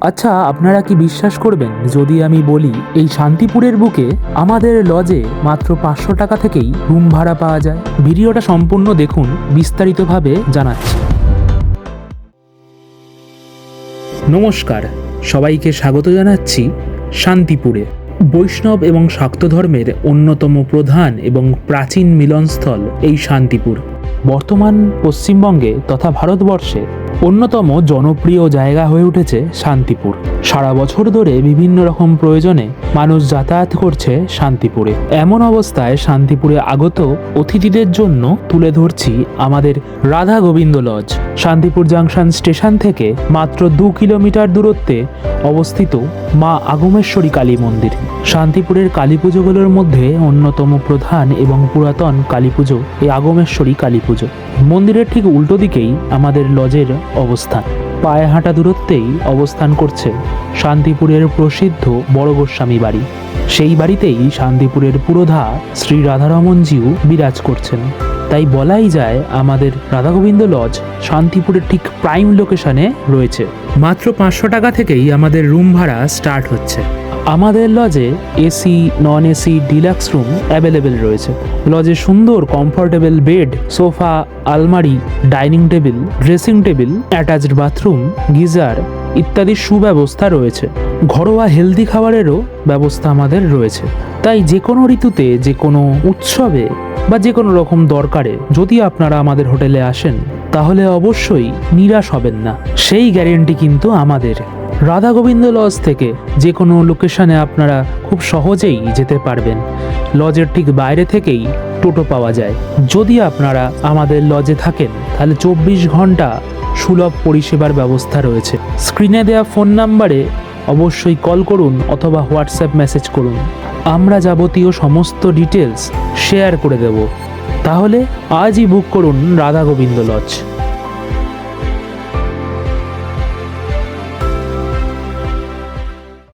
আচ্ছা, আপনারা কি বিশ্বাস করবেন যদি আমি বলি এই শান্তিপুরের বুকে আমাদের লজে মাত্র 500 টাকা থেকেই রুম ভাড়া পাওয়া যায়? ভিডিওটা সম্পূর্ণ দেখুন, বিস্তারিতভাবে জানাচ্ছি। নমস্কার, সবাইকে স্বাগত জানাচ্ছি শান্তিপুরে। বৈষ্ণব এবং শাক্ত ধর্মের অন্যতম প্রধান এবং প্রাচীন মিলনস্থল এই শান্তিপুর। বর্তমান পশ্চিমবঙ্গে তথা ভারতবর্ষে অন্যতম জনপ্রিয় জায়গা হয়ে উঠেছে শান্তিপুর। সারা বছর ধরে বিভিন্ন রকম প্রয়োজনে মানুষ যাতায়াত করছে শান্তিপুরে। এমন অবস্থায় শান্তিপুরে আগত অতিথিদের জন্য তুলে ধরছি আমাদের Radha Gobinda lodge. Shantipur junction station থেকে মাত্র 2 কিলোমিটার দূরত্বে অবস্থিত মা আগমেশ্বরী কালী মন্দির। শান্তিপুরের কালী পুজোগুলোর মধ্যে অন্যতম প্রধান এবং পুরাতন কালী পুজো এই আগমেশ্বরী কালী পুজো। মন্দিরের ঠিক উল্টো দিকেই আমাদের লজের অবস্থান। পায়ে হাঁটা দূরত্বেই অবস্থান করছে শান্তিপুরের প্রসিদ্ধ বড় গোস্বামী বাড়ি। সেই বাড়িতেই শান্তিপুরের পুরোধা শ্রী রাধারমনজিও বিরাজ করছেন। তাই বলাই যায় আমাদের রাধা গোবিন্দ লজ শান্তিপুরের ঠিক প্রাইম লোকেশনে রয়েছে। মাত্র 500 টাকা থেকেই আমাদের রুম ভাড়া স্টার্ট হচ্ছে। আমাদের লজে AC, non AC, deluxe room available রয়েছে। লজে সুন্দর কমফোর্টেবল বেড, সোফা, আলমারি, dining table, dressing table, attached bathroom, geyser ইত্যাদি সুব্যবস্থা রয়েছে। ঘরোয়া হেলদি খাবারেরও ব্যবস্থা আমাদের রয়েছে। তাই যে কোনো ঋতুতে, যে কোনো উৎসবে বা যে কোনো রকম দরকারে যদি আপনারা আমাদের হোটেলে আসেন তাহলে অবশ্যই নিরাশ হবেন না, সেই গ্যারেন্টি কিন্তু আমাদের। রাধা গোবিন্দ লজ থেকে যে কোনো লোকেশনে আপনারা খুব সহজেই যেতে পারবেন। লজের ঠিক বাইরে থেকেই টোটো পাওয়া যায়। যদি আপনারা আমাদের লজে থাকেন তাহলে 24 ঘন্টা সুলভ পরিষেবার ব্যবস্থা রয়েছে। স্ক্রিনে দেওয়া ফোন নাম্বারে অবশ্যই কল করুন অথবা হোয়াটসঅ্যাপ মেসেজ করুন। আমরা যাবতীয় সমস্ত ডিটেলস শেয়ার করে দেব। তাহলে আজই বুক করুন রাধা গোবিন্দ লজ।